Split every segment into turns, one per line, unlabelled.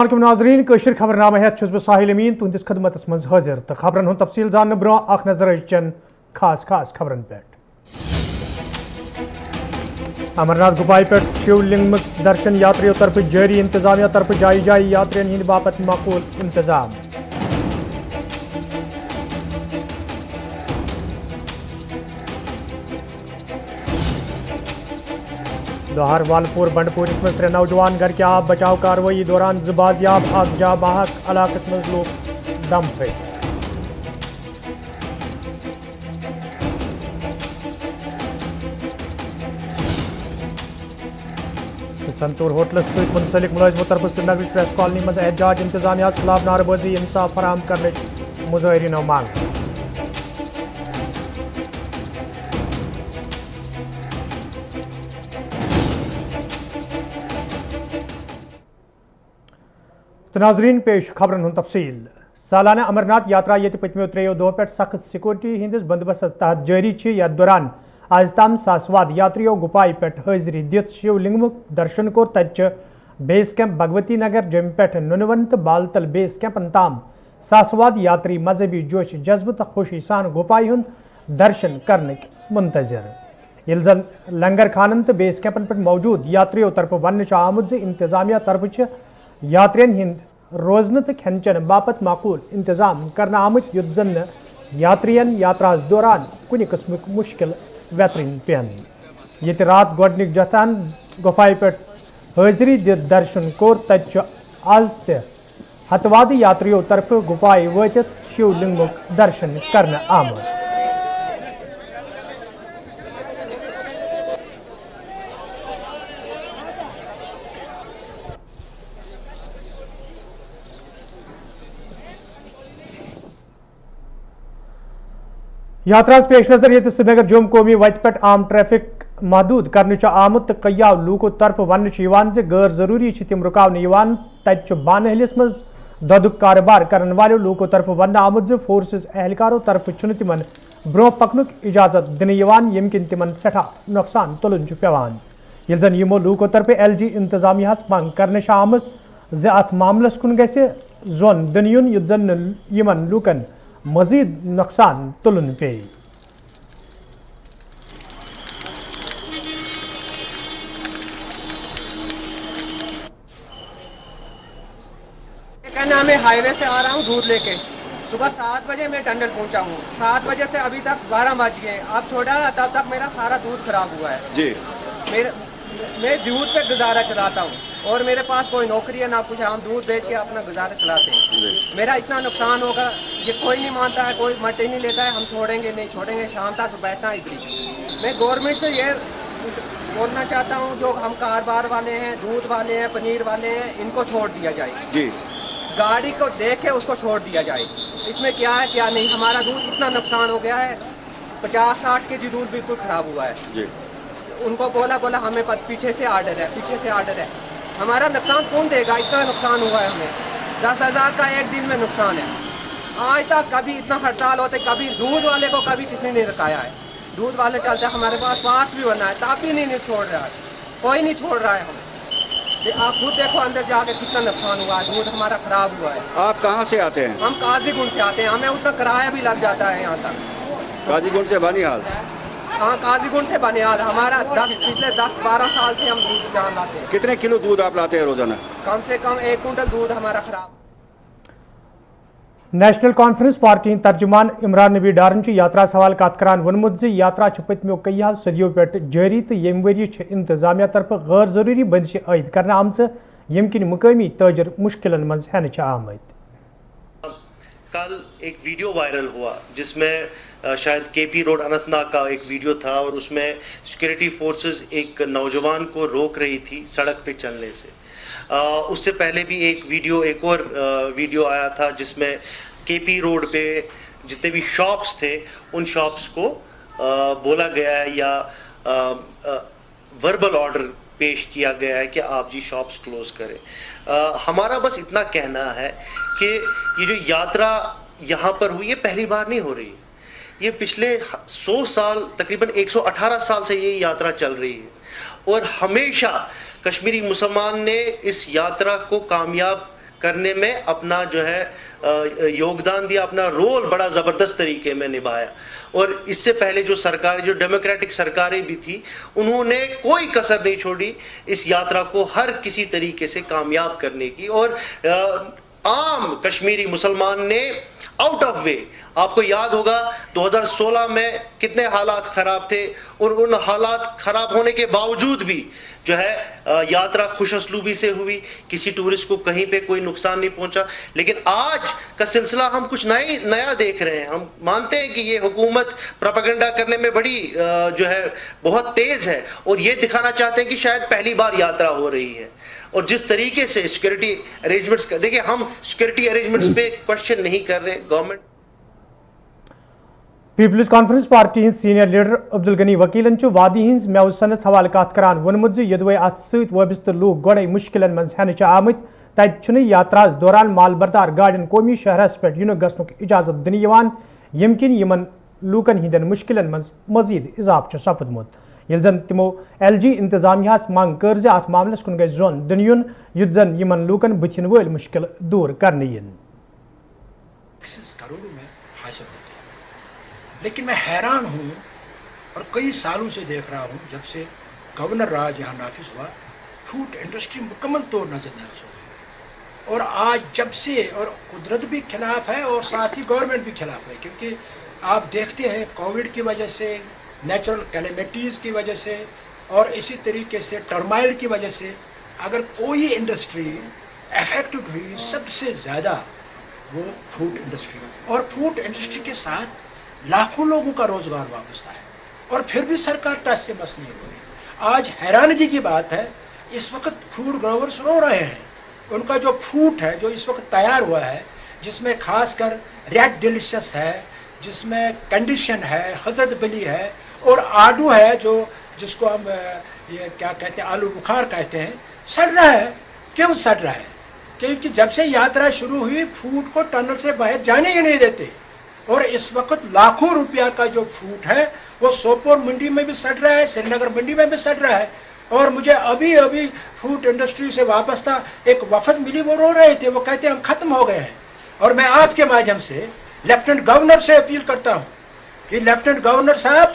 ناظرین کشر خبرنامہ ہیت چھس بہ ساحل امین تہندس خدمتس مز حاضر تو خبرن ہند تفصیل زاننے برو اخ نظر چن خاص خبرن پہ امرناتھ گپائے پہ شیو لنگ درشن یاتریوں طرف جاری انتظامیہ طرف جائیں جائیں یاترین ہند باپت معقول انتظام لوہار والپور بنڈپورس میں 3 نوجوان گھر کے آب بچاؤ کارروائی دوران بازیاب اخ جا بحق علاقس مز لوگ دم پھٹ سنتور ہوٹلس ست منسلک ملازموں طرف سرینگر پریس کالونی مز احتجاج انتظامیہ خلاف نعرہ بازی انصاف فراہم کرنے مظاہرینوں مانگ ناظرین پیش خبرن ہند تفصیل سالانہ امرناتھ یاترا یہ پتمو 3 دہو پہ سخت سیکورٹی ہندس بندوبست تحت جاری یتھ دوران آز تام ساسواد یاتریوں گپائے پہ حاضری دت شیو لنگمک درشن کور تت بیس کیمپ بھگوتی نگر جم پہ ننون تو بالتل بیس کیمپن تام ساسواد یاتری مذہبی جوش جذبہ تو خوشی سان گپائے ہند درشن کرنک منتظر یل زن لنگر خانن تو بیس کیمپن پہ موجود یاتریوں طرف ون آمت انتظامیہ طرف یاترین ہند روزن تو کھین چین باپت معقول انتظام کرنا آمت یت زن یاترین یاتراس دوران کن قسمک مشکل ویترین پین یہ رات گۄڈنِک جتان گفائے پہ حاضری دت درشن کور تت آز تہ ہتواد یاتریوں طرف گفائے واتت شیو لنگمک درشن کرنا آمت یاتراس پیش نظر یہ سرینگر جوم قومی وتہ پہ عام ٹریفک محدود کرنے آمت تو کئیو لوکو طرف ون غیر ضروری تم رکانے تت بانہلس مز دودک کاروبار کرن والوں لوکو طرف ون آمت فورسز اہلکاروں طرف تمن برو پکنک اجازت دن یم کن تمن سٹھا نقصان تلن پیوان یل زن یمو لوکو طرف LG انتظامیہ منگ کرنے آمت ات معاملس کن گھ زون دن یت زن یمن لوکن مزید نقصان تلن پی
میں ہائی وے سے آ رہا ہوں دودھ لے کے صبح 7 بجے میں ٹنڈل پہنچا ہوں 7 بجے سے ابھی تک 12 بج گئے آپ چھوڑا تب تک میرا سارا دودھ خراب ہوا ہے جی میں دودھ پہ گزارا چلاتا ہوں اور میرے پاس کوئی نوکری ہے نہ کچھ ہم دودھ بیچ کے اپنا گزارا چلاتے ہیں میرا اتنا نقصان ہوگا یہ کوئی نہیں مانتا ہے کوئی مٹی نہیں لیتا ہے ہم چھوڑیں گے نہیں چھوڑیں گے شام تک بیٹھنا ادھر میں گورنمنٹ سے یہ بولنا چاہتا ہوں جو ہم کاروبار والے ہیں دودھ والے ہیں پنیر والے ہیں ان کو چھوڑ دیا جائے جی گاڑی کو دیکھ کے اس کو چھوڑ دیا جائے اس میں کیا ہے کیا نہیں ہمارا دودھ اتنا نقصان ہو گیا ہے 50-60 کے جی دودھ بالکل خراب ہوا ہے جی ان کو بولا ہمیں پیچھے سے آرڈر ہے ہمارا نقصان کون دے گا اتنا نقصان ہوا ہے ہمیں 10,000 کا ایک دن میں نقصان ہے آج تک کبھی اتنا ہڑتال ہوتے کبھی دودھ والے کو کبھی کسی نے نہیں رکایا ہے دودھ والے چلتے ہمارے پاس بھی بنا ہے تب بھی نہیں چھوڑ رہا ہے کوئی نہیں چھوڑ رہا ہے ہمیں آپ خود دیکھو اندر جا کے کتنا نقصان ہوا ہے دودھ ہمارا خراب ہوا ہے آپ کہاں سے آتے ہیں ہم قاضی گنج سے آتے ہیں ہمیں اتنا کرایہ بھی لگ جاتا ہے یہاں تک قاضی گنج سے بانیال ہاں قاضی گنج سے بانیال ہمارا پچھلے 10-12 سال سے ہم دودھ جان لاتے ہیں کتنے کلو دودھ آپ لاتے ہیں روزانہ کم سے کم 1 کنٹل دودھ ہمارا خراب
نیشنل کانفرنس پارٹی ترجمان عمران نبی ڈارن یاترا حوالہ کت کران وونمت یاترا پتمو کئیو صدیوں پہ جاری تو یم وری انتظامیہ طرف غیر ضروری بندش عائد کرنا آمت یم کن مقامی تاجر مشکلن مز ہینچ آمت
کل ایک ویڈیو وائرل ہوا جس میں شاید KP روڈ اننت ناگ کا ایک ویڈیو تھا اور اس میں سیکورٹی فورسز ایک نوجوان کو روک رہی تھی سڑک پہ چلنے سے اس سے پہلے بھی ایک اور ویڈیو آیا تھا جس میں KP روڈ پہ جتنے بھی شاپس تھے ان شاپس کو بولا گیا ہے یا وربل آرڈر پیش کیا گیا ہے کہ آپ جی شاپس کلوز کریں ہمارا بس اتنا کہنا ہے کہ یہ جو یاترا یہاں پر ہوئی یہ پہلی بار نہیں ہو رہی یہ پچھلے 100 سال تقریباً 118 سال سے یہ یاترا چل رہی ہے اور ہمیشہ کشمیری مسلمان نے اس یاترا کو کامیاب کرنے میں اپنا جو ہے یوگدان دیا, اپنا رول بڑا زبردست طریقے میں نبھایا. اور اس سے پہلے جو سرکاریں, جو ڈیموکریٹک سرکاریں بھی تھی, انہوں نے کوئی کسر نہیں چھوڑی اس یاترا کو ہر کسی طریقے سے کامیاب کرنے کی. اور عام کشمیری مسلمان نے آؤٹ آف وے, آپ کو یاد ہوگا 2016 میں کتنے حالات خراب تھے, اور ان حالات خراب ہونے کے باوجود بھی جو ہے یاترا خوش اسلوبی سے ہوئی, کسی ٹورسٹ کو کہیں پہ کوئی نقصان نہیں پہنچا. لیکن آج کا سلسلہ ہم کچھ نیا دیکھ رہے ہیں. ہم مانتے ہیں کہ یہ حکومت پروپیگنڈا کرنے میں بڑی جو ہے بہت تیز ہے, اور یہ دکھانا چاہتے ہیں کہ شاید پہلی بار یاترا ہو رہی ہے. اور جس طریقے سے سیکورٹی ارینجمنٹس کا, دیکھیں ہم سیکورٹی ارینجمنٹس پہ کوشچن نہیں کر رہے. گورنمنٹ
پیپلز کانفرنس پارٹی ہند سینئر لیڈر عبدالغنی وکیلن وادی ہز میو صنعت حوالہ کت کران وونمت یدوے ات ست وابستہ لوگ گوڑے مشکلن مز ہینچ آمت تت یاتراس دوران مال بردار گاڑین قومی شہرس پہ ین گھنک اجازت دن یم کن یمن لوکن ہندین مشکلن مز مزید اضافہ سپدمت. یل زن تمو ایل جی انتظامیہ منگ کر ات معاملس کن گھس زون دن یت زن یمن لوکن بتھن ول مشکل دور کرنے ین.
لیکن میں حیران ہوں اور کئی سالوں سے دیکھ رہا ہوں, جب سے گورنر راج یہاں نافذ ہوا, فوڈ انڈسٹری مکمل طور نظر انداز ہو گئی. اور آج جب سے, اور قدرت بھی خلاف ہے اور ساتھ ہی گورنمنٹ بھی خلاف ہے, کیونکہ آپ دیکھتے ہیں کووڈ کی وجہ سے, نیچرل کیلیمٹیز کی وجہ سے, اور اسی طریقے سے ٹرمائل کی وجہ سے اگر کوئی انڈسٹری افیکٹڈ ہوئی سب سے زیادہ وہ فوڈ انڈسٹری. اور فوڈ انڈسٹری کے ساتھ لاکھوں لوگوں کا روزگار وابستہ ہے, اور پھر بھی سرکار ٹچ سے بس نہیں ہوئی. آج حیرانگی کی بات ہے, اس وقت فوڈ گروورس رو رہے ہیں. ان کا جو فوڈ ہے جو اس وقت تیار ہوا ہے, جس میں خاص کر ریڈ ڈیلیشس ہے, جس میں کنڈیشن ہے, حضرت بلی ہے, اور آڈو ہے جس کو ہم یہ کیا کہتے ہیں, آلو بخار کہتے ہیں, سڑ رہا ہے. کیوں سڑ رہا ہے؟ کیونکہ جب سے یاترا شروع ہوئی فوڈ کو ٹنل سے باہر جانے ہی نہیں دیتے, اور اس وقت لاکھوں روپیہ کا جو فوڈ ہے وہ سوپور منڈی میں بھی سڑ رہا ہے, سری نگر منڈی میں بھی سڑ رہا ہے. اور مجھے ابھی فوڈ انڈسٹری سے وابستہ ایک وفد ملی, وہ رو رہے تھے, وہ کہتے ہیں ہم ختم ہو گئے ہیں. اور میں آپ کے مادھیم سے لیفٹنٹ گورنر سے اپیل کرتا ہوں کہ لیفٹنٹ گورنر صاحب,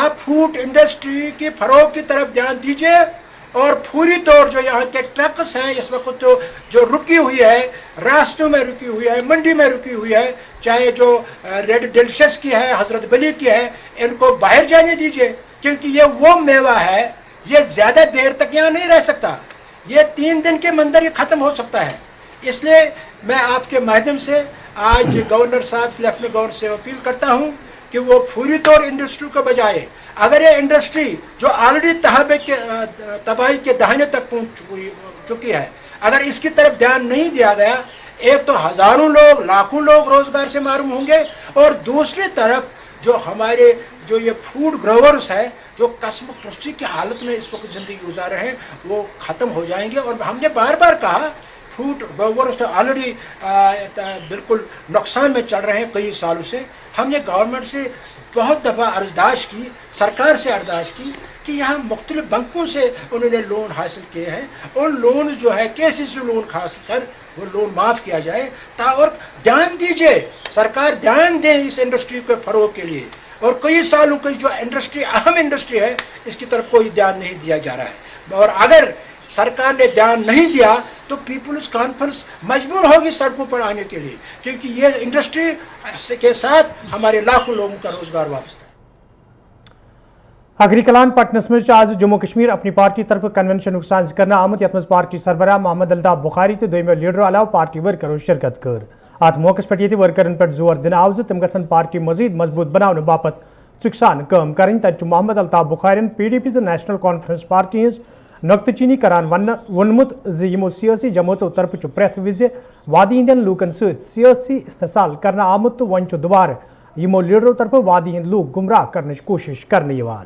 آپ فوڈ انڈسٹری کی فروغ کی طرف دھیان دیجیے, اور پوری طور جو یہاں کے ٹرکس ہیں اس وقت جو رکی ہوئی ہے, راستوں میں رکی ہوئی ہے, منڈی میں رکی ہوئی ہے, چاہے جو ریڈ ڈیلیشس کی ہے, حضرت بلی کی ہے, ان کو باہر جانے دیجیے. کیونکہ یہ وہ میوہ ہے, یہ زیادہ دیر تک یہاں نہیں رہ سکتا, یہ 3 دن کے اندر یہ ختم ہو سکتا ہے. اس لیے میں آپ کے مادھیم سے آج گورنر صاحب, لیفٹنٹ گورنر سے اپیل کرتا ہوں کہ وہ فوری طور انڈسٹری کو بجائے, اگر یہ انڈسٹری جو آلریڈی تباہی کے دہانے تک پہنچ چکی ہے, اگر اس کی طرف دھیان نہیں دیا گیا, ایک تو ہزاروں لوگ, لاکھوں لوگ روزگار سے محروم ہوں گے, اور دوسری طرف جو ہمارے جو یہ فوڈ گروورس ہے جو قسم پرستی کی حالت میں اس وقت زندگی گزار رہے ہیں, وہ ختم ہو جائیں گے. اور ہم نے بار بار کہا فوڈ گروورس آلریڈی بالکل نقصان میں چل رہے ہیں کئی سالوں سے. ہم نے گورنمنٹ سے بہت دفعہ عرضداشت کی, سرکار سے عرضداشت کی کہ یہاں مختلف بینکوں سے انہوں نے لون حاصل کیے ہیں, ان لون جو ہے KCC لون حاصل کر وہ لون معاف کیا جائے. اور دھیان دیجیے, سرکار دھیان دیں اس انڈسٹری کے فروغ کے لیے. اور کئی سالوں کی جو انڈسٹری اہم انڈسٹری ہے اس کی طرف کوئی دھیان نہیں دیا جا رہا ہے. اور اگر سرکار نے دھیان نہیں دیا تو پیپلز کانفرنس مجبور ہوگی سڑکوں پر آنے کے لیے, کیونکہ یہ انڈسٹری کے ساتھ ہمارے لاکھوں لوگوں کا روزگار وابستہ ہے.
آخری کلان پٹنس مز آج جموں کشمیر اپنی پارٹی طرف کنونشن ساز کرنا آمت, یت مز پارٹی سربراہ محمد الطاف بخاری تو دویمو لیڈرو علاوہ پارٹی ورکرو شرکت کر. ات موقع پہ یہ ورکرن پہ زور دن آو تم گھن پارٹی مزید مضبوط بنانے باپت چکسان کام کریں. تت محمد الطاف بخارین PDP تو نیشنل کانفرنس پارٹی ہز نقطہ چینی کران ونمت زمو سیاسی جماعتوں طرف پریت وز وادی ہندین لوکن سیاسی استحصال کرنا آمت تو ون دوبارہ یمو لیڈرو طرف وادی ہند لوگ گمراہ کرنے کوشش کرنے یوان.